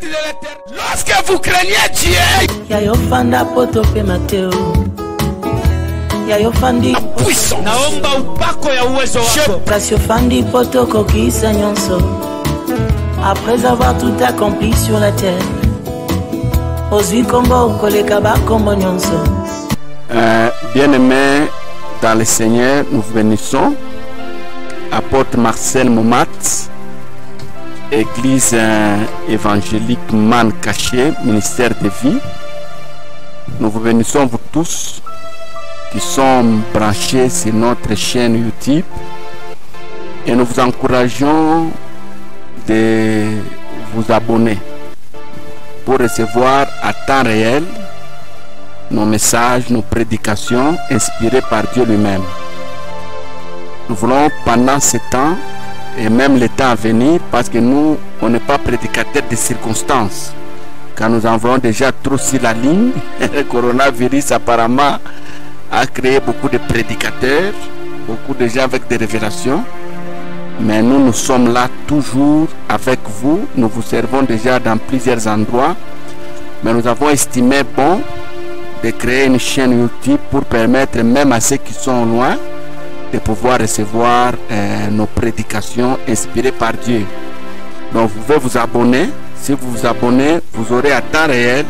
de l'Éternel. Lorsque vous craignez Dieu, puissance. Après avoir tout accompli sur la terre, bien-aimés dans le Seigneur, nous vous bénissons. Apôtre Marcel Momat, Église évangélique Man Caché, ministère de vie. Nous vous bénissons vous tous qui sont branchés sur notre chaîne YouTube et nous vous encourageons de vous abonner pour recevoir à temps réel nos messages, nos prédications inspirées par Dieu lui-même. Nous voulons pendant ce temps et même le temps à venir, parce que nous, on n'est pas prédicateurs de circonstances, car nous en voyons déjà trop sur la ligne. Le coronavirus apparemment a créé beaucoup de prédicateurs, beaucoup de gens avec des révélations. Mais nous, nous sommes là toujours avec vous. Nous vous servons déjà dans plusieurs endroits. Mais nous avons estimé bon de créer une chaîne YouTube pour permettre même à ceux qui sont loin de pouvoir recevoir nos prédications inspirées par Dieu. Donc vous pouvez vous abonner. Si vous vous abonnez, vous aurez à temps réel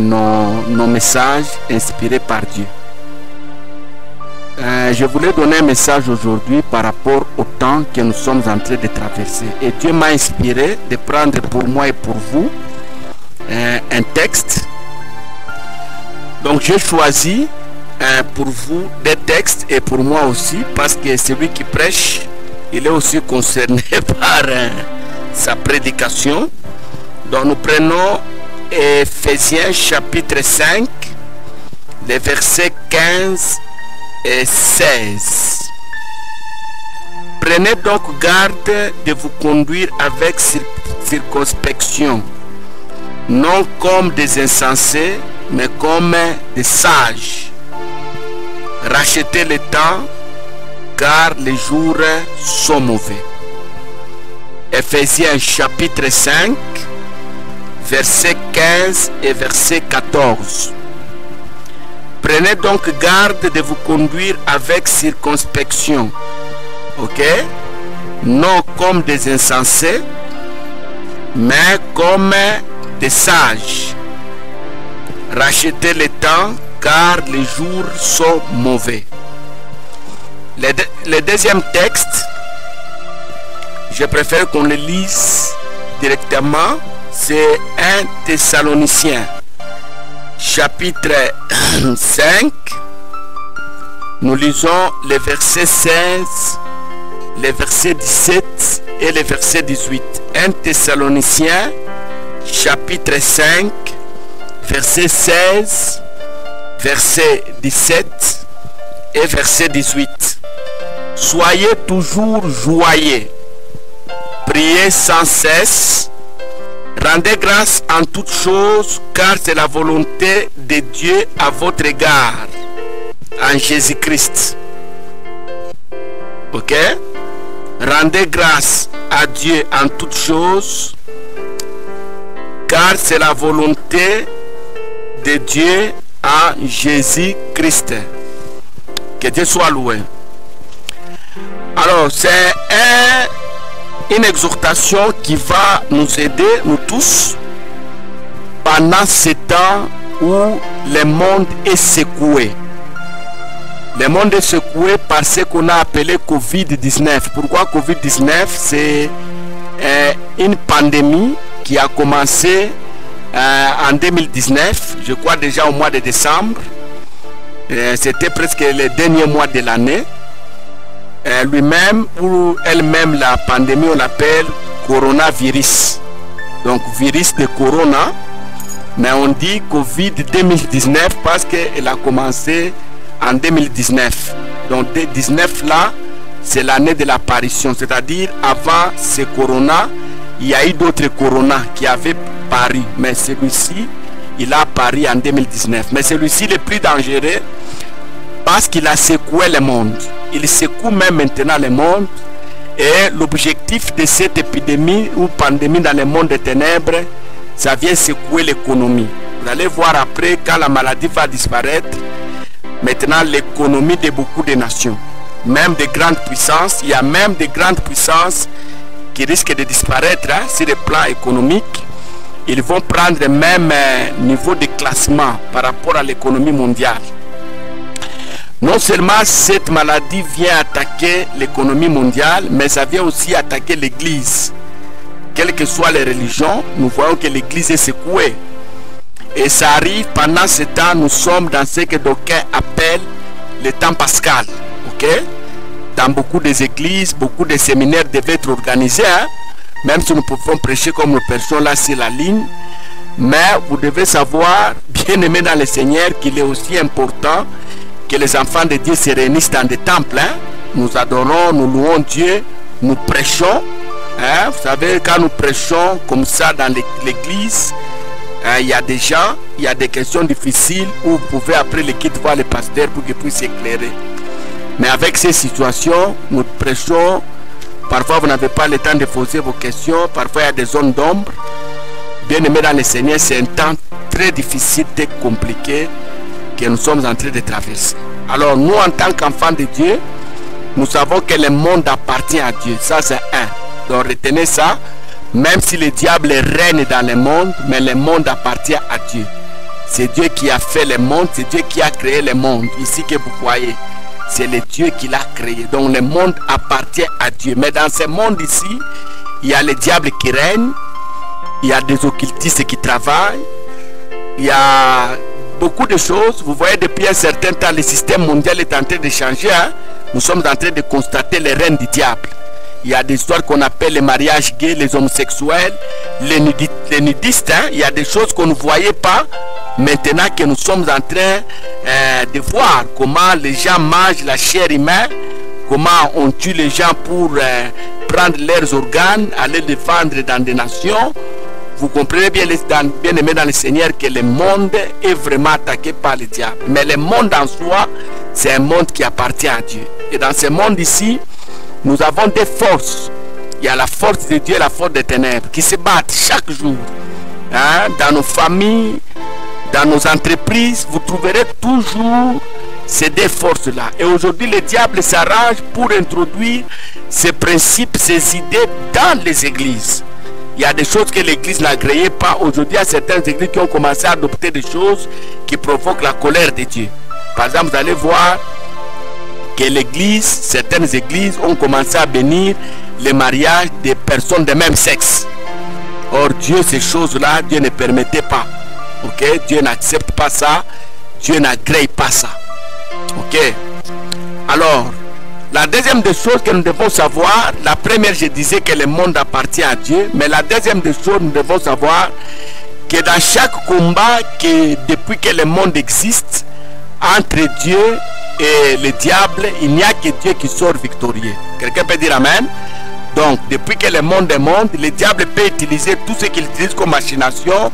nos messages inspirés par Dieu. Je voulais donner un message aujourd'hui par rapport au temps que nous sommes en train de traverser. Et Dieu m'a inspiré de prendre pour moi et pour vous un texte. Donc j'ai choisi pour vous des textes et pour moi aussi, parce que celui qui prêche, il est aussi concerné par sa prédication. Donc nous prenons Ephésiens chapitre 5, les versets 15 et 16. Prenez donc garde de vous conduire avec circonspection, non comme des insensés, mais comme des sages. Rachetez le temps, car les jours sont mauvais. Ephésiens chapitre 5, verset 15 et verset 14. Prenez donc garde de vous conduire avec circonspection, ok? Non comme des insensés, mais comme des sages. Rachetez le temps, car les jours sont mauvais. Le deuxième texte, je préfère qu'on le lise directement, c'est 1 Thessaloniciens chapitre 5. Nous lisons les versets 16, les versets 17 et les versets 18. 1 Thessaloniciens chapitre 5, verset 16, verset 17 et verset 18. Soyez toujours joyeux, priez sans cesse, rendez grâce en toutes choses, car c'est la volonté de Dieu à votre égard, en Jésus-Christ. Ok? Rendez grâce à Dieu en toutes choses, car c'est la volonté de Dieu en Jésus-Christ. Que Dieu soit loué. Alors, c'est une exhortation qui va nous aider, nous tous, pendant ce temps où le monde est secoué. Le monde est secoué par ce qu'on a appelé Covid-19. Pourquoi Covid-19? C'est une pandémie qui a commencé en 2019, je crois déjà au mois de décembre. C'était presque le dernier mois de l'année. Lui-même ou elle-même, la pandémie, on l'appelle coronavirus. Donc virus de corona, mais on dit Covid 2019 parce qu'elle a commencé en 2019. Donc 2019 là, c'est l'année de l'apparition, c'est-à-dire avant ce corona, il y a eu d'autres corona qui avaient paru, mais celui-ci, il a apparu en 2019. Mais celui-ci est le plus dangereux parce qu'il a secoué le monde. Il secoue même maintenant le monde Et l'objectif de cette épidémie ou pandémie dans le monde des ténèbres, ça vient secouer l'économie. Vous allez voir après, quand la maladie va disparaître, maintenant l'économie de beaucoup de nations, même de grandes puissances, il y a même de grandes puissances qui risquent de disparaître sur le plan économique. Ils vont prendre le même niveau de classement par rapport à l'économie mondiale. Non seulement cette maladie vient attaquer l'économie mondiale, mais ça vient aussi attaquer l'Église. Quelles que soient les religions, nous voyons que l'Église est secouée. Et ça arrive pendant ce temps, nous sommes dans ce que d'aucuns appellent le temps pascal. Okay? Dans beaucoup des églises, beaucoup de séminaires devaient être organisés, hein? Même si nous pouvons prêcher comme nous prêchons là sur la ligne. Mais vous devez savoir, bien aimé dans le Seigneur, qu'il est aussi important que les enfants de Dieu se réunissent dans des temples. Hein? Nous adorons, nous louons Dieu, nous prêchons. Hein? Vous savez, quand nous prêchons comme ça dans l'église, il y a des gens, il y a des questions difficiles où vous pouvez après les quitter voir le pasteur pour qu'il puisse éclairer. Mais avec ces situations, nous prêchons. Parfois, vous n'avez pas le temps de poser vos questions. Parfois, il y a des zones d'ombre. Bien aimé dans le Seigneur, c'est un temps très difficile, très compliqué que nous sommes en train de traverser. Alors, nous, en tant qu'enfants de Dieu, nous savons que le monde appartient à Dieu. Ça, c'est un. Donc, retenez ça. Même si le diable règne dans le monde, mais le monde appartient à Dieu. C'est Dieu qui a fait le monde, c'est Dieu qui a créé le monde. Ici que vous voyez, c'est le Dieu qui l'a créé. Donc le monde appartient à Dieu. Mais dans ce monde ici, il y a le diable qui règne, il y a des occultistes qui travaillent, il y a beaucoup de choses. Vous voyez, depuis un certain temps, le système mondial est en train de changer. Hein? Nous sommes en train de constater le règne du diable. Il y a des histoires qu'on appelle les mariages gays, les homosexuels, les nudistes. Hein? Il y a des choses qu'on ne voyait pas. Maintenant que nous sommes en train de voir comment les gens mangent la chair humaine, comment on tue les gens pour prendre leurs organes, aller les vendre dans des nations. Vous comprenez bien, bien aimé dans le Seigneur, que le monde est vraiment attaqué par le diable. Mais le monde en soi, c'est un monde qui appartient à Dieu. Et dans ce monde ici, nous avons des forces. Il y a la force de Dieu et la force des ténèbres qui se battent chaque jour. Hein? Dans nos familles, dans nos entreprises, vous trouverez toujours ces deux forces-là. Et aujourd'hui, le diable s'arrange pour introduire ces principes, ces idées dans les églises. Il y a des choses que l'église n'agréait pas. Aujourd'hui, il y a certaines églises qui ont commencé à adopter des choses qui provoquent la colère de Dieu. Par exemple, vous allez voir que l'église, certaines églises ont commencé à bénir les mariages des personnes de même sexe. Or, Dieu, ces choses-là, Dieu ne permettait pas. Ok, Dieu n'accepte pas ça, Dieu n'agrée pas ça. Ok. Alors, la deuxième des choses que nous devons savoir, la première, je disais que le monde appartient à Dieu, mais la deuxième des choses, nous devons savoir que dans chaque combat, que depuis que le monde existe, entre Dieu et le diable, il n'y a que Dieu qui sort victorieux. Quelqu'un peut dire Amen? Donc, depuis que le monde est monde, le diable peut utiliser tout ce qu'il utilise comme machination,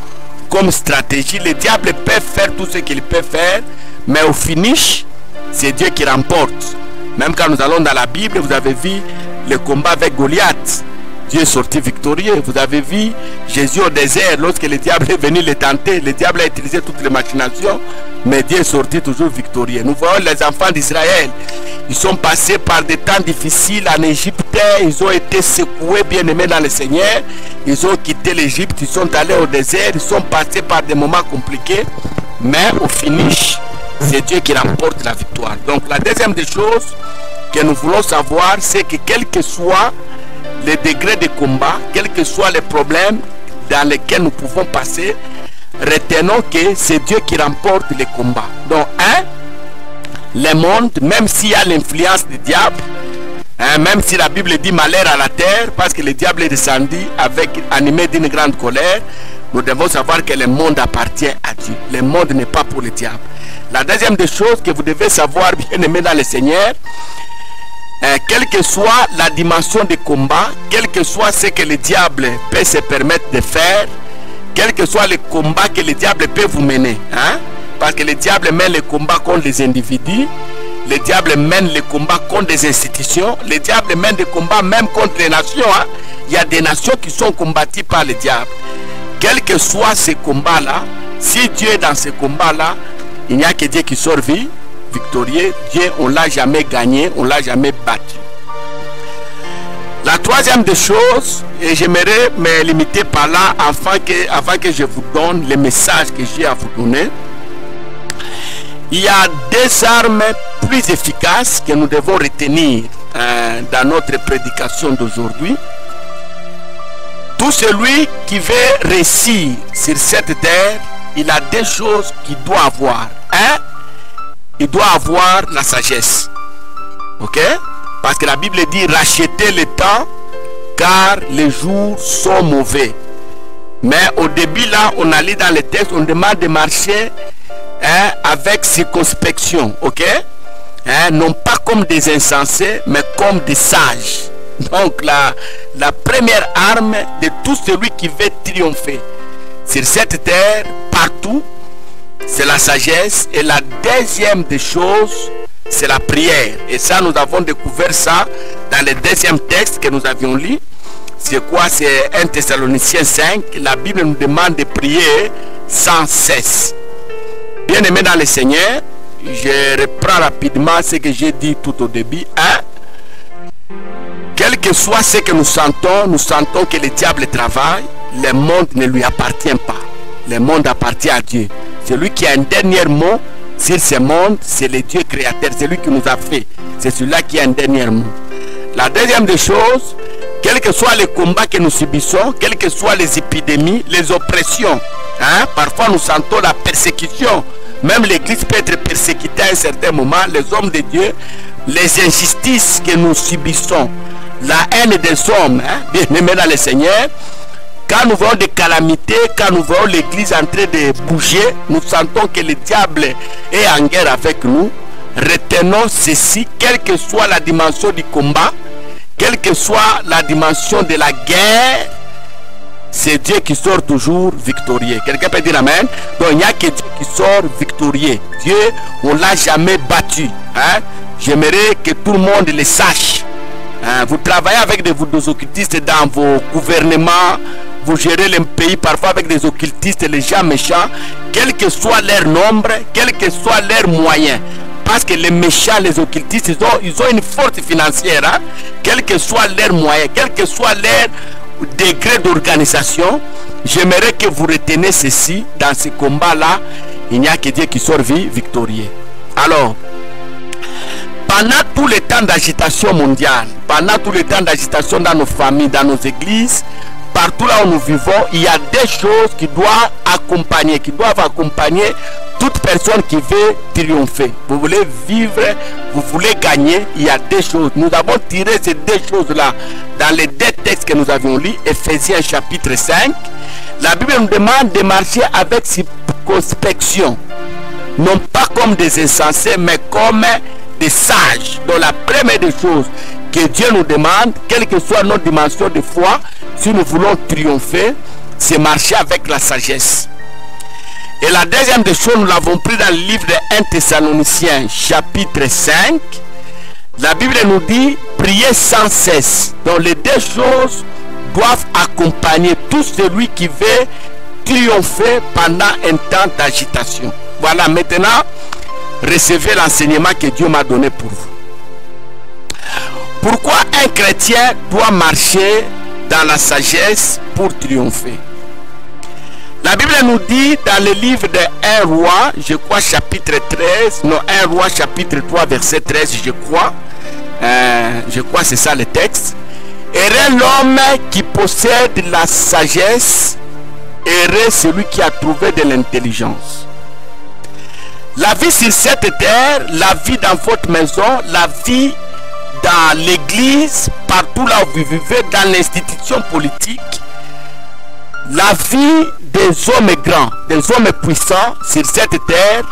comme stratégie. Le diable peut faire tout ce qu'il peut faire, mais au finish, c'est Dieu qui remporte. Même quand nous allons dans la Bible, vous avez vu le combat avec Goliath. Dieu est sorti victorieux. Vous avez vu Jésus au désert, lorsque le diable est venu le tenter, le diable a utilisé toutes les machinations, mais Dieu est sorti toujours victorieux. Nous voyons les enfants d'Israël. Ils sont passés par des temps difficiles en Égypte. Ils ont été secoués, bien aimés dans le Seigneur. Ils ont quitté l'Égypte, ils sont allés au désert. Ils sont passés par des moments compliqués. Mais au finish, c'est Dieu qui remporte la victoire. Donc la deuxième des choses que nous voulons savoir, c'est que quel que soit le degré de combat, quels que soient les problèmes dans lesquels nous pouvons passer, retenons que c'est Dieu qui remporte les combats. Donc, le monde, même s'il y a l'influence du diable, même si la Bible dit malheur à la terre, parce que le diable est descendu animé d'une grande colère, nous devons savoir que le monde appartient à Dieu. Le monde n'est pas pour le diable. La deuxième des choses que vous devez savoir, bien aimé dans le Seigneur, quelle que soit la dimension du combat, quel que soit ce que le diable peut se permettre de faire, quel que soit le combat que le diable peut vous mener, hein? Parce que le diable mène le combat contre les individus, Le diable mène les combats contre des institutions. Le diable mène des combats même contre les nations. Hein. Il y a des nations qui sont combattues par le diable. Quels que soient ces combats-là, si Dieu est dans ces combats-là, il n'y a que Dieu qui sort victorieux. Dieu, on ne l'a jamais gagné, on ne l'a jamais battu. La troisième des choses, et j'aimerais me limiter par là avant que je vous donne les messages que j'ai à vous donner. Il y a deux armes plus efficaces que nous devons retenir dans notre prédication d'aujourd'hui. Tout celui qui veut réussir sur cette terre, il a deux choses qu'il doit avoir. Un, il doit avoir la sagesse. Ok? Parce que la Bible dit rachetez le temps car les jours sont mauvais. Mais au début là, on a lu dans le texte, on demande de marcher avec circonspection. Ok? Non pas comme des insensés, mais comme des sages. Donc la première arme de tout celui qui veut triompher sur cette terre, partout, c'est la sagesse. Et la deuxième des choses, c'est la prière. Et ça, nous avons découvert ça dans le deuxième texte que nous avions lu. C'est quoi? C'est 1 Thessaloniciens 5. La Bible nous demande de prier sans cesse. Bien aimé dans le Seigneur, je reprends rapidement ce que j'ai dit tout au début. Quel que soit ce que nous sentons que le diable travaille. Le monde ne lui appartient pas. Le monde appartient à Dieu. Celui qui a un dernier mot sur ce monde, c'est le Dieu créateur. C'est lui qui nous a fait. C'est celui-là qui a un dernier mot. La deuxième des choses, quels que soient les combats que nous subissons, quelles que soient les épidémies, les oppressions, parfois nous sentons la persécution. Même l'église peut être persécutée à un certain moment. Les hommes de Dieu, les injustices que nous subissons, la haine des hommes, bien aimés dans le Seigneur. Quand nous voyons des calamités, quand nous voyons l'église en train de bouger, nous sentons que le diable est en guerre avec nous. Retenons ceci, quelle que soit la dimension du combat, quelle que soit la dimension de la guerre, c'est Dieu qui sort toujours victorieux. Quelqu'un peut dire amen? Donc il n'y a que Dieu qui sort victorieux. Dieu, on ne l'a jamais battu. J'aimerais que tout le monde le sache. Vous travaillez avec des occultistes dans vos gouvernements, vous gérez le pays parfois avec des occultistes, les gens méchants, quel que soit leur nombre, quel que soit leurs moyens. Parce que les méchants, les occultistes, ils ont une force financière, quel que soit leurs moyens, quel que soit leur degré d'organisation. J'aimerais que vous retenez ceci, dans ce combat-là, il n'y a que Dieu qui sort victorieux. Alors, pendant tout le temps d'agitation mondiale, pendant tout le temps d'agitation dans nos familles, dans nos églises, partout là où nous vivons, il y a des choses qui doivent accompagner toute personne qui veut triompher. Vous voulez vivre, vous voulez gagner, il y a des choses. Nous avons tiré ces deux choses-là dans les deux textes que nous avions lus, Ephésiens chapitre 5. La Bible nous demande de marcher avec circonspection, non pas comme des insensés, mais comme des sages. Donc la première des choses que Dieu nous demande, quelle que soit notre dimension de foi, si nous voulons triompher, c'est marcher avec la sagesse. Et la deuxième des choses, nous l'avons pris dans le livre de 1 Thessaloniciens chapitre 5. La Bible nous dit prier sans cesse. Donc les deux choses doivent accompagner tout celui qui veut triompher pendant un temps d'agitation. Voilà, maintenant recevez l'enseignement que Dieu m'a donné pour vous. Pourquoi un chrétien doit marcher dans la sagesse pour triompher? La Bible nous dit dans le livre de 1 roi, je crois chapitre 13, non 1 roi chapitre 3 verset 13, je crois c'est ça le texte. Heureux l'homme qui possède la sagesse, heureux celui qui a trouvé de l'intelligence. La vie sur cette terre, la vie dans votre maison, la vie dans l'église, partout là où vous vivez, dans l'institution politique, la vie des hommes grands, des hommes puissants sur cette terre,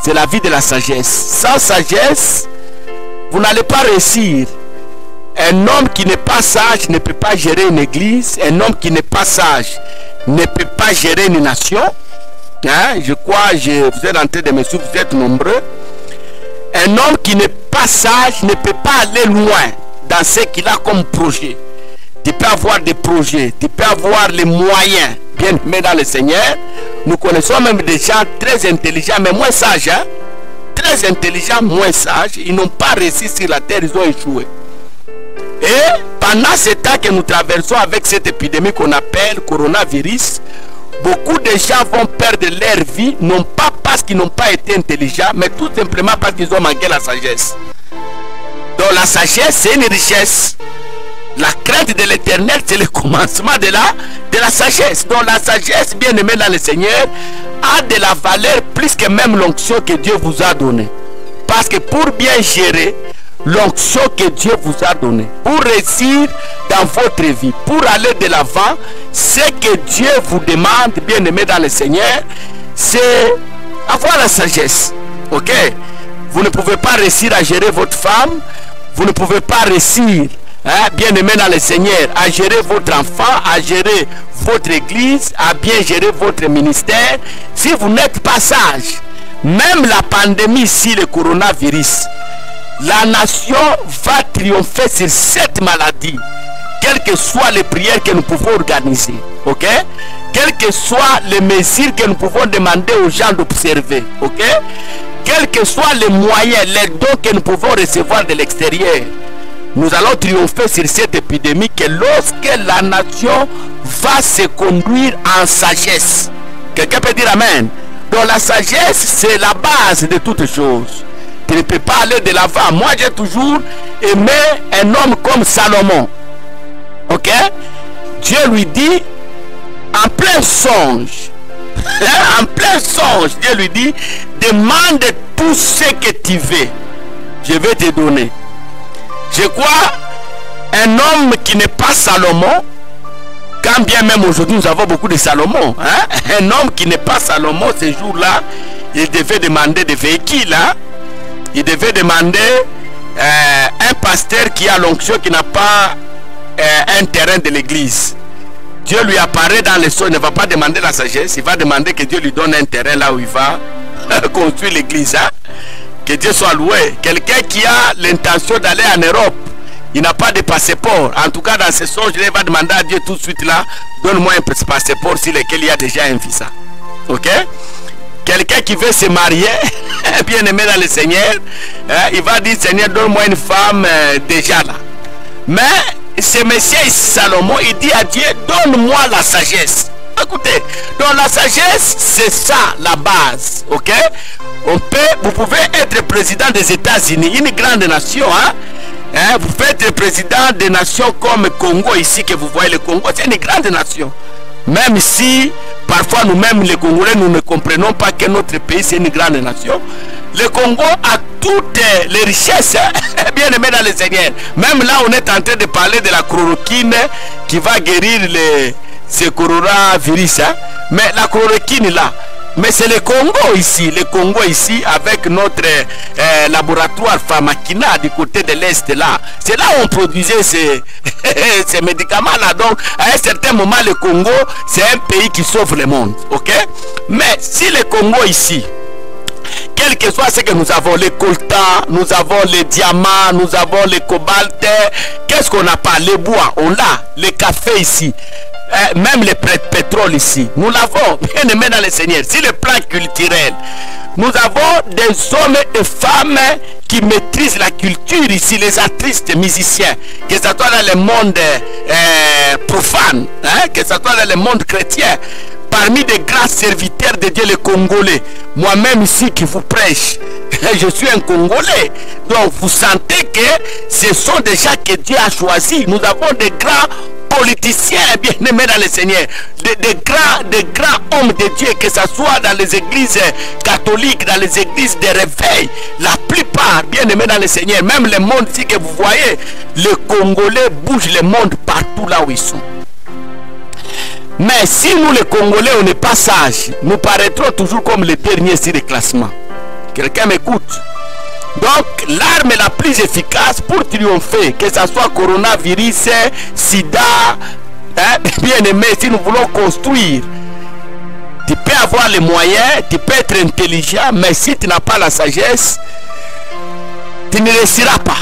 c'est la vie de la sagesse. Sans sagesse, vous n'allez pas réussir. Un homme qui n'est pas sage ne peut pas gérer une église. Un homme qui n'est pas sage ne peut pas gérer une nation. Je crois, vous êtes en train de me suivre, vous êtes nombreux. Un homme qui n'est pas sage ne peut pas aller loin dans ce qu'il a comme projet. Tu peux avoir des projets, tu peux avoir les moyens, bien aimés dans le Seigneur. Nous connaissons même des gens très intelligents, mais moins sages. Hein? Très intelligents, moins sages. Ils n'ont pas réussi sur la terre, ils ont échoué. Et pendant ce temps que nous traversons avec cette épidémie qu'on appelle coronavirus, beaucoup de gens vont perdre leur vie, non pas parce qu'ils n'ont pas été intelligents, mais tout simplement parce qu'ils ont manqué la sagesse. Donc la sagesse, c'est une richesse. La crainte de l'éternel, c'est le commencement de la sagesse. Donc la sagesse, bien aimée dans le Seigneur, a de la valeur plus que même l'onction que Dieu vous a donnée. Parce que pour bien gérer l'onction que Dieu vous a donnée, pour réussir dans votre vie, pour aller de l'avant, ce que Dieu vous demande, bien aimé dans le Seigneur, c'est avoir la sagesse. Ok? Vous ne pouvez pas réussir à gérer votre femme, vous ne pouvez pas réussir, hein, bien aimé dans le Seigneur, à gérer votre enfant, à gérer votre église, à bien gérer votre ministère, si vous n'êtes pas sage. Même la pandémie ici, le coronavirus, la nation va triompher sur cette maladie, quelles que soient les prières que nous pouvons organiser, ok? Quelles que soient les mesures que nous pouvons demander aux gens d'observer, ok? Quels que soient les moyens, les dons que nous pouvons recevoir de l'extérieur, nous allons triompher sur cette épidémie que lorsque la nation va se conduire en sagesse. Quelqu'un peut dire amen? Donc la sagesse, c'est la base de toutes choses. Tu ne peux pas aller de l'avant. Moi, j'ai toujours aimé un homme comme Salomon. Ok? Dieu lui dit, en plein songe, en plein songe, Dieu lui dit, demande tout ce que tu veux. Je vais te donner. Je crois, un homme qui n'est pas Salomon, quand bien même aujourd'hui nous avons beaucoup de Salomon, hein? Un homme qui n'est pas Salomon, ce jour-là, il devait demander des véhicules, hein? Il devait demander un pasteur qui a l'onction, qui n'a pas un terrain de l'église. Dieu lui apparaît dans le son, il ne va pas demander la sagesse, il va demander que Dieu lui donne un terrain là où il va construire l'église. Hein? Que Dieu soit loué. Quelqu'un qui a l'intention d'aller en Europe, il n'a pas de passeport. En tout cas, dans ce songe, il va demander à Dieu tout de suite là, donne-moi un passeport sur lequel il y a déjà un visa. Ok? Quelqu'un qui veut se marier, bien aimé dans le Seigneur, il va dire, Seigneur, donne-moi une femme déjà là. Mais ce monsieur Salomon, il dit à Dieu, donne-moi la sagesse. Écoutez, donc la sagesse, c'est ça la base. Ok? Vous pouvez être président des États-Unis, une grande nation, hein? Vous pouvez être président des nations comme Congo ici, que vous voyez le Congo, c'est une grande nation. Même si parfois nous-mêmes les Congolais, nous ne comprenons pas que notre pays c'est une grande nation. Le Congo a toutes les richesses, bien aimé dans le Seigneur. Même là, on est en train de parler de la chloroquine qui va guérir ce coronavirus. Hein? Mais la chloroquine là, mais c'est le Congo ici, avec notre laboratoire Pharmakina du côté de l'Est là. C'est là où on produisait ces médicaments là. Donc, à un certain moment, le Congo, c'est un pays qui sauve le monde. Ok? Mais si le Congo ici, quel que soit ce que nous avons, les coltan, nous avons les diamants, nous avons les cobalt, qu'est-ce qu'on n'a pas? Les bois, on l'a, les cafés ici. Même le pétrole ici, nous l'avons, bien aimé dans le Seigneur. Si le plan culturel, nous avons des hommes et femmes qui maîtrisent la culture ici, les artistes, musiciens, que ce soit dans le monde profane, hein, que ce soit dans le monde chrétien. Parmi des grands serviteurs de Dieu, les Congolais, moi-même ici qui vous prêche, je suis un Congolais. Donc vous sentez que ce sont des gens que Dieu a choisis. Nous avons des grands politiciens bien aimés dans le Seigneur, des grands hommes de Dieu, que ce soit dans les églises catholiques, dans les églises de réveil, la plupart bien aimés dans le Seigneur. Même le monde ici que vous voyez, les Congolais bougent le monde partout là où ils sont. Mais si nous les Congolais on n'est pas sages, nous paraîtrons toujours comme les derniers sur le classement. Quelqu'un m'écoute? Donc l'arme la plus efficace pour triompher, que ce soit coronavirus, sida, hein, bien aimé, si nous voulons construire, tu peux avoir les moyens, tu peux être intelligent, mais si tu n'as pas la sagesse, tu ne réussiras pas.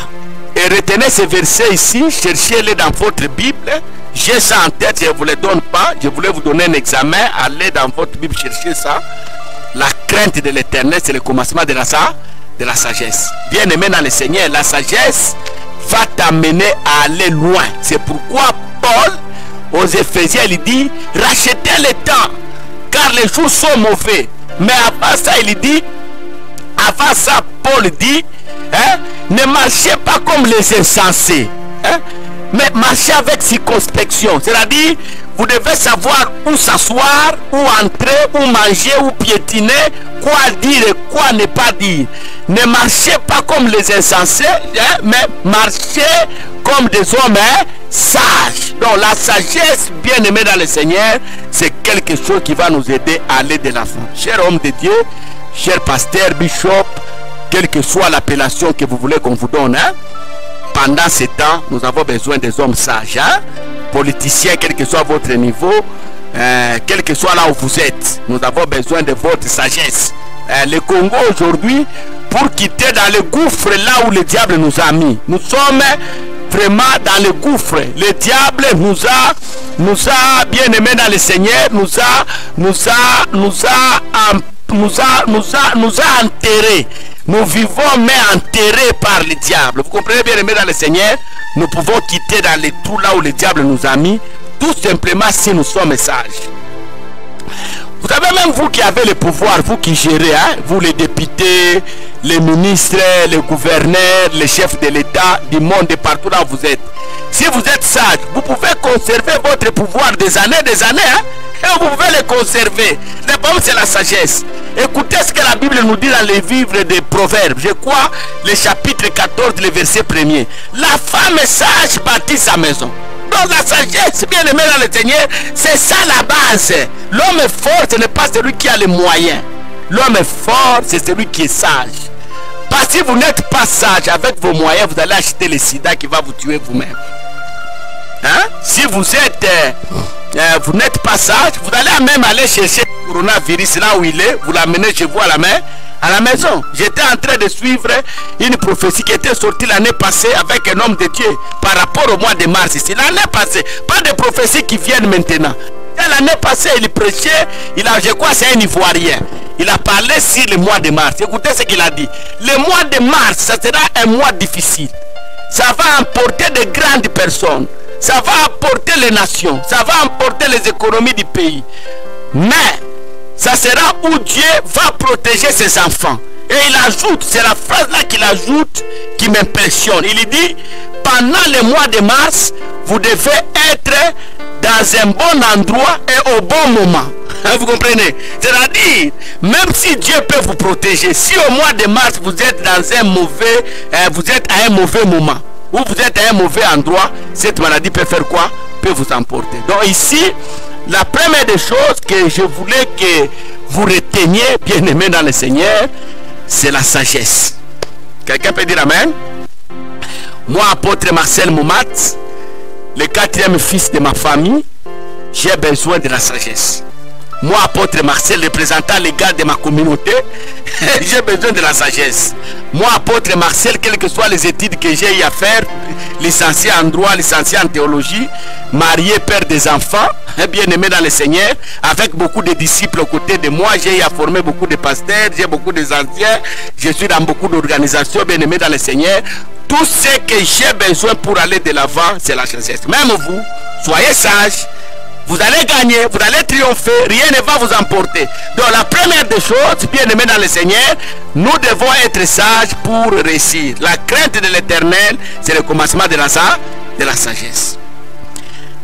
Et retenez ce verset ici, cherchez-le dans votre Bible. J'ai ça en tête, je ne vous le donne pas. Je voulais vous donner un examen. Allez dans votre Bible, cherchez ça. La crainte de l'Éternel, c'est le commencement de la sagesse. Bien aimé dans le Seigneur, la sagesse va t'amener à aller loin. C'est pourquoi Paul, aux Éphésiens, il dit, rachetez le temps, car les jours sont mauvais. Mais avant ça, il dit, avant ça, Paul dit, hein, ne marchez pas comme les insensés, hein, mais marchez avec circonspection. C'est-à-dire, vous devez savoir où s'asseoir, où entrer, où manger, où piétiner, quoi dire et quoi ne pas dire. Ne marchez pas comme les insensés, hein, mais marchez comme des hommes, hein, sages. Donc la sagesse, bien aimée dans le Seigneur, c'est quelque chose qui va nous aider à aller de l'avant. Cher homme de Dieu, cher pasteur, bishop, quelle que soit l'appellation que vous voulez qu'on vous donne, hein, pendant ce temps, nous avons besoin des hommes sages, hein, politiciens, quel que soit votre niveau, quel que soit là où vous êtes, nous avons besoin de votre sagesse. Le Congo aujourd'hui, pour quitter dans le gouffre là où le diable nous a mis, nous sommes vraiment dans le gouffre. Le diable nous a bien aimés dans le Seigneur, nous a enterrés. Nous vivons mais enterrés par le diable. Vous comprenez, bien aimés dans le Seigneur, nous pouvons quitter dans les trous là où le diable nous a mis, tout simplement si nous sommes sages. Vous savez, même vous qui avez le pouvoir, vous qui gérez, hein, vous les députés, les ministres, les gouverneurs, les chefs de l'État, du monde et partout là où vous êtes. Si vous êtes sage, vous pouvez conserver votre pouvoir des années, hein, et vous pouvez le conserver. Le problème, c'est la sagesse. Écoutez ce que la Bible nous dit dans les livres des Proverbes. Je crois, le chapitre 14, le verset 1er. La femme sage bâtit sa maison. Donc la sagesse, bien aimé dans le Seigneur, c'est ça la base. L'homme fort, ce n'est pas celui qui a les moyens. L'homme fort, c'est celui qui est sage. Parce que si vous n'êtes pas sage avec vos moyens, vous allez acheter le sida qui va vous tuer vous-même. Hein? Si vous êtes, vous n'êtes pas sage, vous allez même aller chercher le coronavirus là où il est, vous l'amenez chez vous à la maison. J'étais en train de suivre une prophétie qui était sortie l'année passée avec un homme de Dieu par rapport au mois de mars ici. L'année passée, pas de prophéties qui viennent maintenant. L'année passée, il prêchait, je crois c'est un Ivoirien. Il a parlé sur le mois de mars. Écoutez ce qu'il a dit. Le mois de mars, ça sera un mois difficile. Ça va emporter de grandes personnes. Ça va emporter les nations. Ça va emporter les économies du pays. Mais ça sera où Dieu va protéger ses enfants. Et il ajoute, c'est la phrase là qu'il ajoute qui m'impressionne. Il dit, pendant le mois de mars, vous devez être dans un bon endroit et au bon moment. Vous comprenez? C'est-à-dire, même si Dieu peut vous protéger, si au mois de mars vous êtes dans un mauvais, vous êtes à un mauvais moment, ou vous êtes à un mauvais endroit, cette maladie peut faire quoi? Peut vous emporter. Donc ici, la première des choses que je voulais que vous reteniez, bien aimés dans le Seigneur, c'est la sagesse. Quelqu'un peut dire amen? Moi, apôtre Marcel Moumat, le 4e fils de ma famille, j'ai besoin de la sagesse. Moi, apôtre Marcel, représentant légal de ma communauté, j'ai besoin de la sagesse. Moi, apôtre Marcel, quelles que soient les études que j'ai eu à faire, licencié en droit, licencié en théologie, marié, père des enfants, bien aimé dans le Seigneur, avec beaucoup de disciples aux côtés de moi, j'ai eu à former beaucoup de pasteurs, j'ai beaucoup d'anciens, je suis dans beaucoup d'organisations, bien aimé dans le Seigneur. Tout ce que j'ai besoin pour aller de l'avant, c'est la sagesse. Même vous, soyez sages. Vous allez gagner, vous allez triompher, rien ne va vous emporter. Donc la première des choses, bien aimés dans le Seigneur, nous devons être sages pour réussir. La crainte de l'Éternel, c'est le commencement de la sagesse.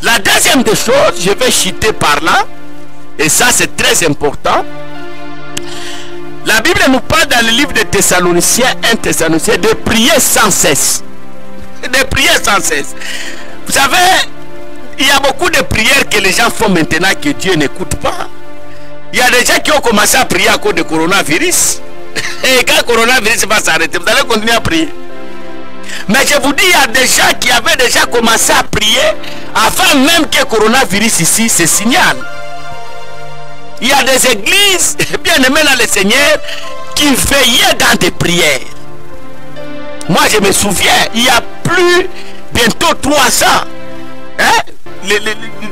La deuxième des choses, je vais chuter par là, et ça c'est très important. La Bible nous parle dans le livre de Thessaloniciens, 1 Thessaloniciens, de prier sans cesse. De prier sans cesse. Vous savez, il y a beaucoup de prières que les gens font maintenant que Dieu n'écoute pas. Il y a des gens qui ont commencé à prier à cause du coronavirus. Et quand le coronavirus va s'arrêter, vous allez continuer à prier. Mais je vous dis, il y a des gens qui avaient déjà commencé à prier avant même que le coronavirus ici se signale. Il y a des églises, bien aimées dans le Seigneur, qui veillaient dans des prières. Moi, je me souviens, il y a plus bientôt 3 ans, hein,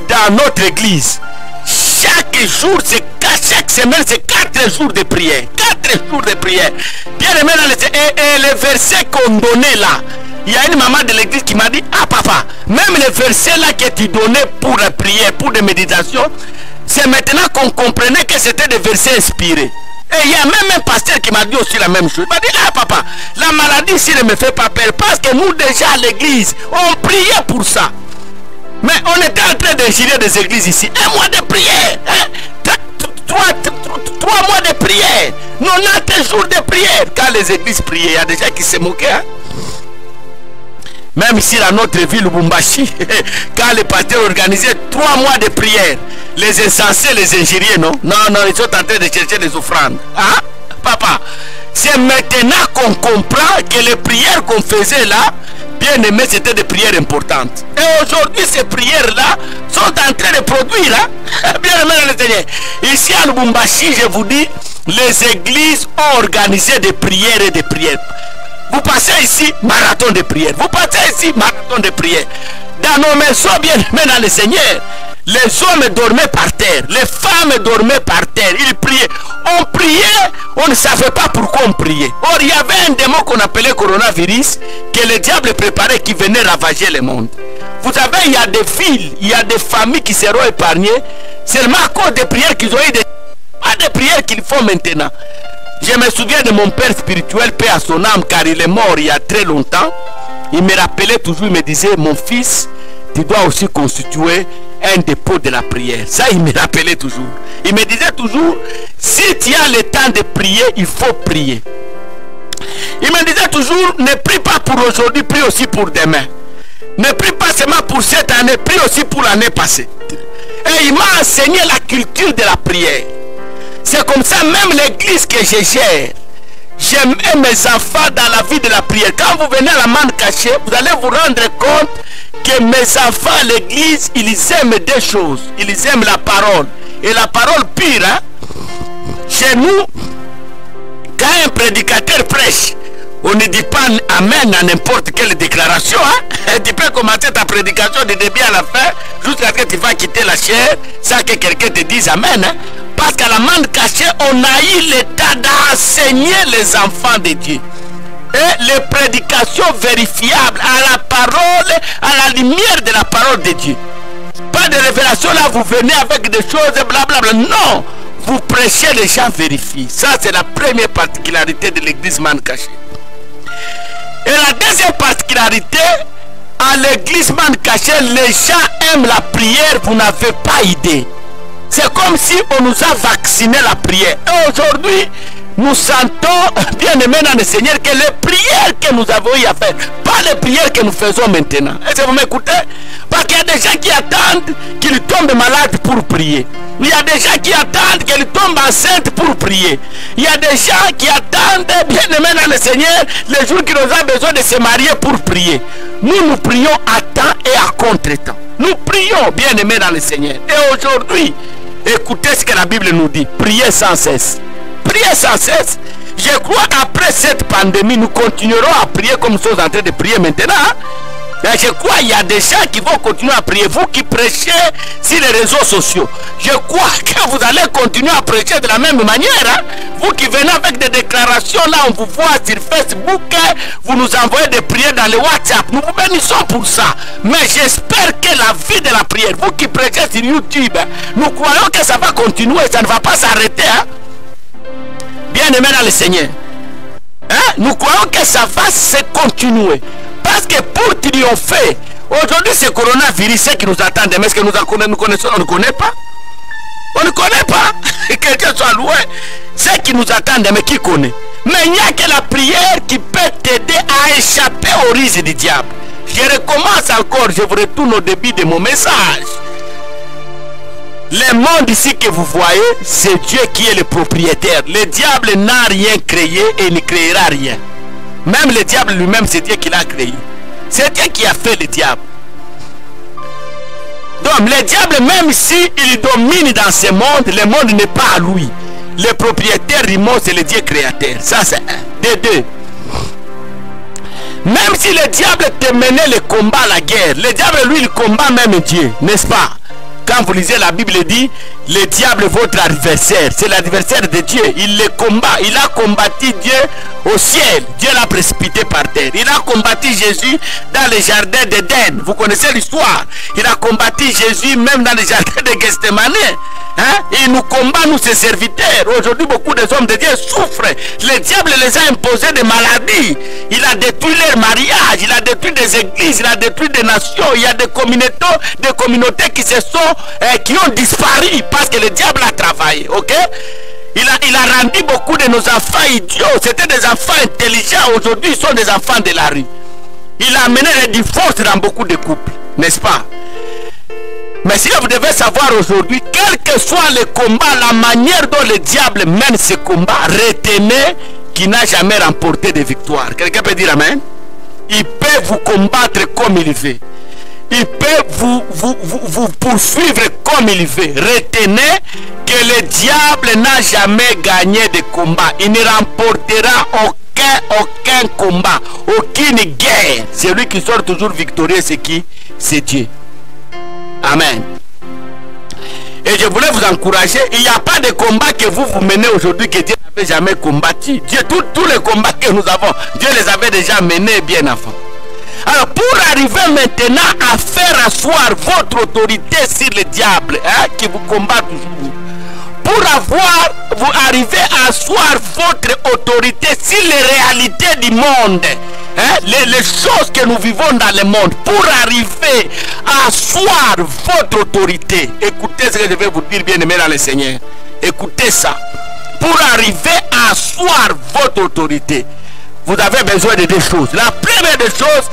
dans notre église, chaque jour, chaque semaine, c'est 4 jours de prière. 4 jours de prière. Bien aimé, et les versets qu'on donnait là, il y a une maman de l'église qui m'a dit, ah papa, même les versets là que tu donnais pour la prière, pour des méditations, c'est maintenant qu'on comprenait que c'était des versets inspirés. Et il y a même un pasteur qui m'a dit aussi la même chose. Il m'a dit, ah papa, la maladie ici ne me fait pas peur, parce que nous déjà à l'église, on priait pour ça. Mais on était en train d'ingérer des églises ici. 1 mois de prière, hein? 3 mois de prière, 90 jours de prière. Quand les églises priaient, il y a des gens qui se moquaient, hein? Même ici dans notre ville, Lubumbashi, quand les pasteurs organisaient 3 mois de prière, les insensés, les ingériers, non, ils sont en train de chercher des offrandes. Hein, papa? C'est maintenant qu'on comprend que les prières qu'on faisait là, bien aimé, c'était des prières importantes. Et aujourd'hui, ces prières-là sont en train de produire, hein? Bien aimé dans le Seigneur. Ici à Lubumbashi, je vous dis, les églises ont organisé des prières et des prières. Vous passez ici, marathon de prière. Vous passez ici, marathon de prière. Dans nos maisons, bien aimés dans le Seigneur, les hommes dormaient par terre, les femmes dormaient par terre, ils priaient. On priait, on ne savait pas pourquoi on priait. Or, il y avait un démon qu'on appelait coronavirus, que le diable préparait, qui venait ravager le monde. Vous savez, il y a des villes, il y a des familles qui seront épargnées, seulement à cause des prières qu'ils ont eu, pas des prières qu'ils font maintenant. Je me souviens de mon père spirituel, paix à son âme, car il est mort il y a très longtemps. Il me rappelait toujours, il me disait, mon fils, tu dois aussi constituer un dépôt de la prière. Ça, il me rappelait toujours. Il me disait toujours, si tu as le temps de prier, il faut prier. Il me disait toujours, ne prie pas pour aujourd'hui, prie aussi pour demain. Ne prie pas seulement pour cette année, prie aussi pour l'année passée. Et il m'a enseigné la culture de la prière. C'est comme ça, même l'église que je gère, j'aime mes enfants dans la vie de la prière. Quand vous venez à la manne cachée, vous allez vous rendre compte que mes enfants à l'église, ils aiment 2 choses. Ils aiment la parole. Et la parole pure, hein? Chez nous, quand un prédicateur prêche, on ne dit pas amen à n'importe quelle déclaration, hein? Tu peux commencer ta prédication de début à la fin, jusqu'à ce que tu vas quitter la chair, sans que quelqu'un te dise amen, hein? Parce qu'à la manne cachée, on a eu l'état d'enseigner les enfants de Dieu. Et les prédications vérifiables à la parole, à la lumière de la parole de Dieu. Pas de révélation là, vous venez avec des choses blablabla. Non, vous prêchez, les gens vérifient. Ça, c'est la première particularité de l'église manne cachée. Et la deuxième particularité, à l'église manne cachée, les gens aiment la prière, vous n'avez pas idée. C'est comme si on nous a vacciné la prière. Et aujourd'hui, nous sentons, bien aimés dans le Seigneur, que les prières que nous avons eu à faire, pas les prières que nous faisons maintenant. Est-ce que vous m'écoutez? Parce qu'il y a des gens qui attendent qu'ils tombent malades pour prier. Il y a des gens qui attendent qu'ils tombent enceintes pour prier. Il y a des gens qui attendent, bien aimés dans le Seigneur, les jours qu'ils ont besoin de se marier pour prier. Nous prions à temps et à contre-temps. Nous prions, bien aimés dans le Seigneur. Et aujourd'hui, écoutez ce que la Bible nous dit. Priez sans cesse. Priez sans cesse. Je crois qu'après cette pandémie, nous continuerons à prier comme nous sommes en train de prier maintenant. Et je crois qu'il y a des gens qui vont continuer à prier. Vous qui prêchez sur les réseaux sociaux, je crois que vous allez continuer à prêcher de la même manière. Hein? Vous qui venez avec des déclarations, là on vous voit sur Facebook, vous nous envoyez des prières dans le WhatsApp. Nous vous bénissons pour ça. Mais j'espère que la vie de la prière, vous qui prêchez sur YouTube, nous croyons que ça va continuer, ça ne va pas s'arrêter. Hein? Bien aimé dans le Seigneur, hein? Nous croyons que ça va se continuer. Parce que pour triompher, aujourd'hui c'est coronavirus qui nous attend. Mais est-ce que nous connaissons? On ne connaît pas. On ne connaît pas. Quelqu'un soit loin. Ce qui nous attend, mais qui connaît? Mais il n'y a que la prière qui peut t'aider à échapper au risque du diable. Je recommence encore, je vous retourne au début de mon message. Le monde ici que vous voyez, c'est Dieu qui est le propriétaire. Le diable n'a rien créé et ne créera rien. Même le diable lui-même, c'est Dieu qui l'a créé. C'est Dieu qui a fait le diable. Donc le diable, même si il domine dans ce monde, le monde n'est pas à lui. Le propriétaire du monde, c'est le Dieu créateur. Ça c'est un. De deux. Même si le diable te menait le combat à la guerre, le diable, lui, il combat même Dieu, n'est-ce pas? Quand vous lisez la Bible, dit, le diable est votre adversaire. C'est l'adversaire de Dieu. Il le combat. Il a combattu Dieu au ciel. Dieu l'a précipité par terre. Il a combattu Jésus dans le jardin d'Éden. Vous connaissez l'histoire. Il a combattu Jésus même dans le jardin de Gethsemane. Hein? Et il nous combat, nous, ses serviteurs. Aujourd'hui, beaucoup des hommes de Dieu souffrent. Le diable les a imposé des maladies. Il a détruit leur mariage. Il a détruit des églises. Il a détruit des nations. Il y a des communautés qui se sont qui ont disparu parce que le diable a travaillé, ok? Il a rendu beaucoup de nos enfants idiots. C'était des enfants intelligents. Aujourd'hui, ils sont des enfants de la rue. Il a amené les divorces dans beaucoup de couples, n'est-ce pas? Mais si vous devez savoir aujourd'hui, quel que soit le combat, la manière dont le diable mène ce combat, retenez qu'il n'a jamais remporté de victoire. Quelqu'un peut dire amen? Il peut vous combattre comme il veut. Il peut vous poursuivre comme il veut. Retenez que le diable n'a jamais gagné de combat. Il ne remportera aucun combat, aucune guerre. Celui qui sort toujours victorieux, c'est qui? C'est Dieu. Amen. Et je voulais vous encourager. Il n'y a pas de combat que vous menez aujourd'hui que Dieu n'avait jamais combattu. Dieu, tous les combats que nous avons, Dieu les avait déjà menés bien avant. Alors, pour arriver maintenant à faire asseoir votre autorité sur le diable, hein, qui vous combat toujours, pour vous arriver à asseoir votre autorité sur les réalités du monde, hein, les choses que nous vivons dans le monde, pour arriver à asseoir votre autorité, écoutez ce que je vais vous dire, bien aimé dans le Seigneur, écoutez ça, pour arriver à asseoir votre autorité, vous avez besoin de deux choses. La première des choses,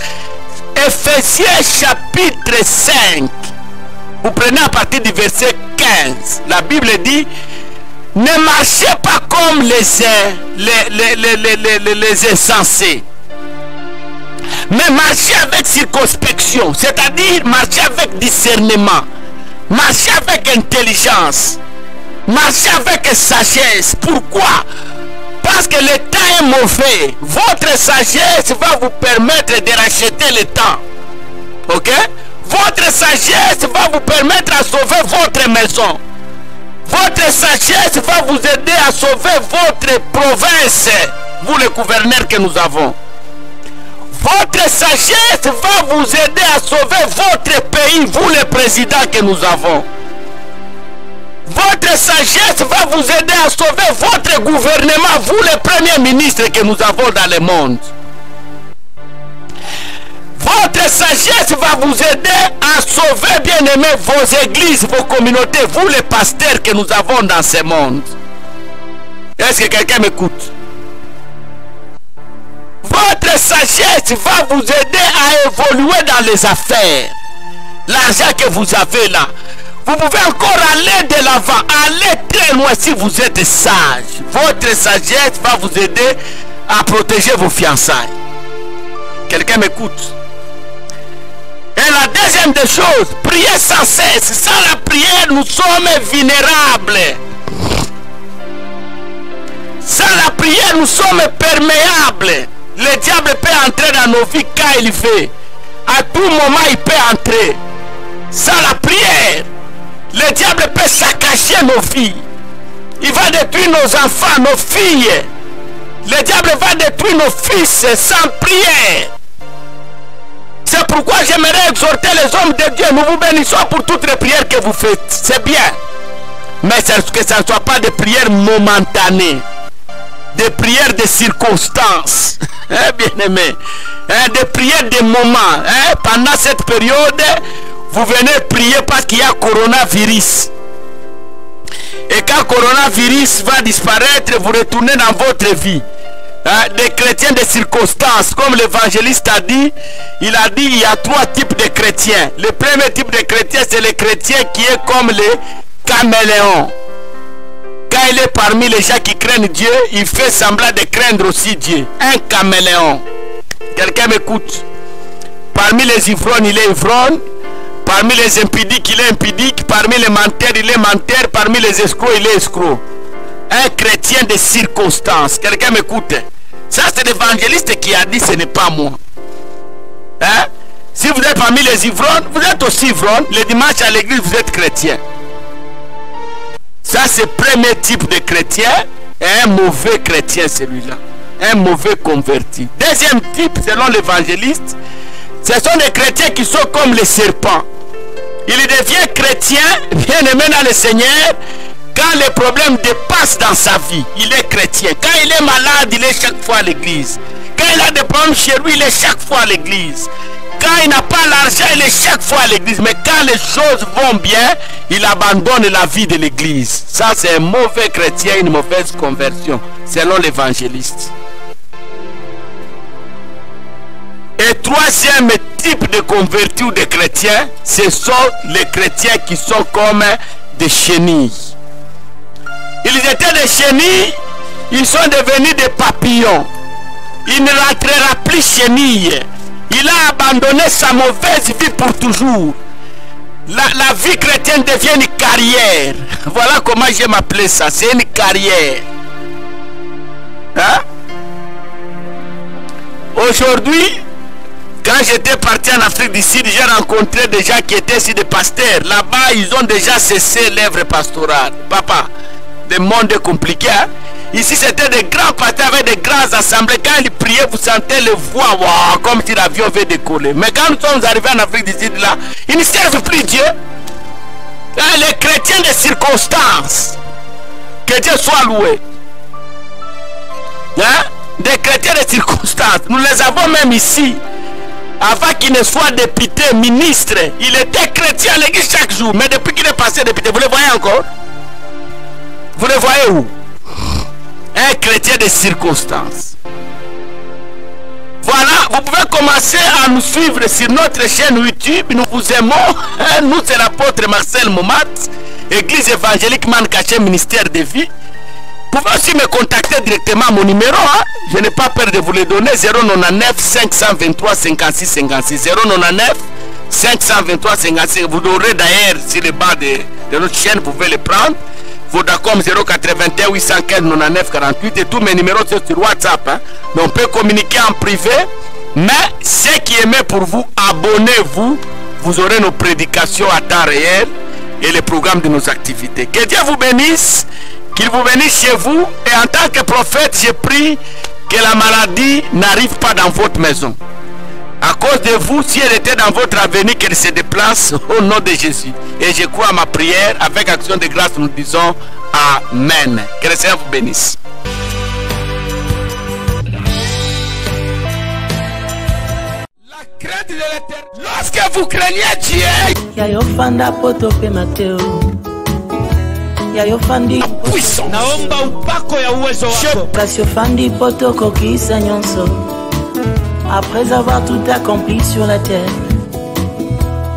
Ephésiens chapitre 5. Vous prenez à partir du verset 15. La Bible dit, ne marchez pas comme les insensés, mais marchez avec circonspection, c'est-à-dire marchez avec discernement, marchez avec intelligence, marchez avec sagesse. Pourquoi? Parce que le temps est mauvais. Votre sagesse va vous permettre de racheter le temps. Ok? Votre sagesse va vous permettre à sauver votre maison. Votre sagesse va vous aider à sauver votre province. Vous, les gouverneurs que nous avons. Votre sagesse va vous aider à sauver votre pays. Vous, les présidents que nous avons. Votre sagesse va vous aider à sauver votre gouvernement, vous les premiers ministres que nous avons dans le monde. Votre sagesse va vous aider à sauver, bien aimé, vos églises, vos communautés, vous les pasteurs que nous avons dans ce monde. Est-ce que quelqu'un m'écoute? Votre sagesse va vous aider à évoluer dans les affaires. L'argent que vous avez là, vous pouvez encore aller de l'avant, aller très loin si vous êtes sage. Votre sagesse va vous aider à protéger vos fiançailles. Quelqu'un m'écoute? Et la deuxième des choses, priez sans cesse. Sans la prière, nous sommes vulnérables. Sans la prière, nous sommes perméables. Le diable peut entrer dans nos vies quand il veut. À tout moment, il peut entrer. Sans la prière, le diable peut saccager nos vies. Il va détruire nos enfants, nos filles. Le diable va détruire nos fils sans prière. C'est pourquoi j'aimerais exhorter les hommes de Dieu. Nous vous bénissons pour toutes les prières que vous faites. C'est bien. Mais que ça ne soit pas des prières momentanées. Des prières de circonstances. Hein, bien aimé. Hein, des prières de moments. Hein, pendant cette période, vous venez prier parce qu'il y a coronavirus. Et quand coronavirus va disparaître, vous retournez dans votre vie. Hein, des chrétiens de circonstances, comme l'évangéliste a dit, il a dit il y a trois types de chrétiens. Le premier type de chrétien, c'est le chrétien qui est comme les caméléons. Quand il est parmi les gens qui craignent Dieu, il fait semblant de craindre aussi Dieu. Un caméléon. Quelqu'un m'écoute? Parmi les ivrognes, il est ivrogne. Parmi les impudiques, il est impudique. Parmi les menteurs, il est menteur. Parmi les escrocs, il est escroc. Un chrétien de circonstances. Quelqu'un m'écoute? Ça, c'est l'évangéliste qui a dit, ce n'est pas moi. Hein? Si vous êtes parmi les ivrognes, vous êtes aussi ivrogne. Le dimanche à l'église, vous êtes chrétien. Ça, c'est le premier type de chrétien. Un mauvais chrétien, celui-là. Un mauvais converti. Deuxième type, selon l'évangéliste, ce sont des chrétiens qui sont comme les serpents. Il devient chrétien, bien aimé dans le Seigneur, quand les problèmes dépassent dans sa vie. Il est chrétien. Quand il est malade, il est chaque fois à l'église. Quand il a des problèmes chez lui, il est chaque fois à l'église. Quand il n'a pas l'argent, il est chaque fois à l'église. Mais quand les choses vont bien, il abandonne la vie de l'église. Ça, c'est un mauvais chrétien, une mauvaise conversion, selon l'évangéliste. Et troisième type de convertis ou de chrétiens, ce sont les chrétiens qui sont comme des chenilles. Ils étaient des chenilles, ils sont devenus des papillons. Il ne rentrera plus chenille. Il a abandonné sa mauvaise vie pour toujours. La vie chrétienne devient une carrière. Voilà comment je m'appelais ça. C'est une carrière. Hein? Aujourd'hui, quand j'étais parti en Afrique du Sud, j'ai rencontré des gens qui étaient ici des pasteurs. Là-bas, ils ont déjà cessé l'œuvre pastorale. Papa, le monde est compliqué. Hein? Ici, c'était des grands pasteurs avec des grandes assemblées. Quand ils priaient, vous sentez les voix, wow, comme si l'avion veut décoller. Mais quand nous sommes arrivés en Afrique du Sud, là, ils ne servent plus Dieu. Les chrétiens de circonstances, que Dieu soit loué. Hein? Des chrétiens de circonstances, nous les avons même ici. Avant qu'il ne soit député, ministre, il était chrétien à l'église chaque jour. Mais depuis qu'il est passé député, vous le voyez encore? Vous le voyez où? Un chrétien de circonstances. Voilà, vous pouvez commencer à nous suivre sur notre chaîne YouTube. Nous vous aimons. Nous, c'est l'apôtre Marcel Momat, Église évangélique Man Caché, ministère de vie. Vous pouvez aussi me contacter directement à mon numéro. Hein? Je n'ai pas peur de vous le donner. 099 523 56 56. 099 523 56. Vous l'aurez d'ailleurs sur le bas de notre chaîne. Vous pouvez le prendre. Vodacom 081 815 99 48 et tous mes numéros sont sur WhatsApp. Hein? Mais on peut communiquer en privé. Mais ce qui est mieux pour vous, abonnez-vous. Vous aurez nos prédications à temps réel et les programmes de nos activités. Que Dieu vous bénisse. Qu'il vous bénisse chez vous. Et en tant que prophète, je prie que la maladie n'arrive pas dans votre maison. À cause de vous, si elle était dans votre avenir, qu'elle se déplace au nom de Jésus. Et je crois à ma prière. Avec action de grâce, nous disons Amen. Que le Seigneur vous bénisse. La crainte de l'Éternel. Lorsque vous craignez Dieu, puissant. Naomba upako ya uwezo wako. Après avoir tout accompli sur la terre,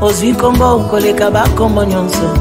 Ozwi kombo koleka ba kombo nyonso.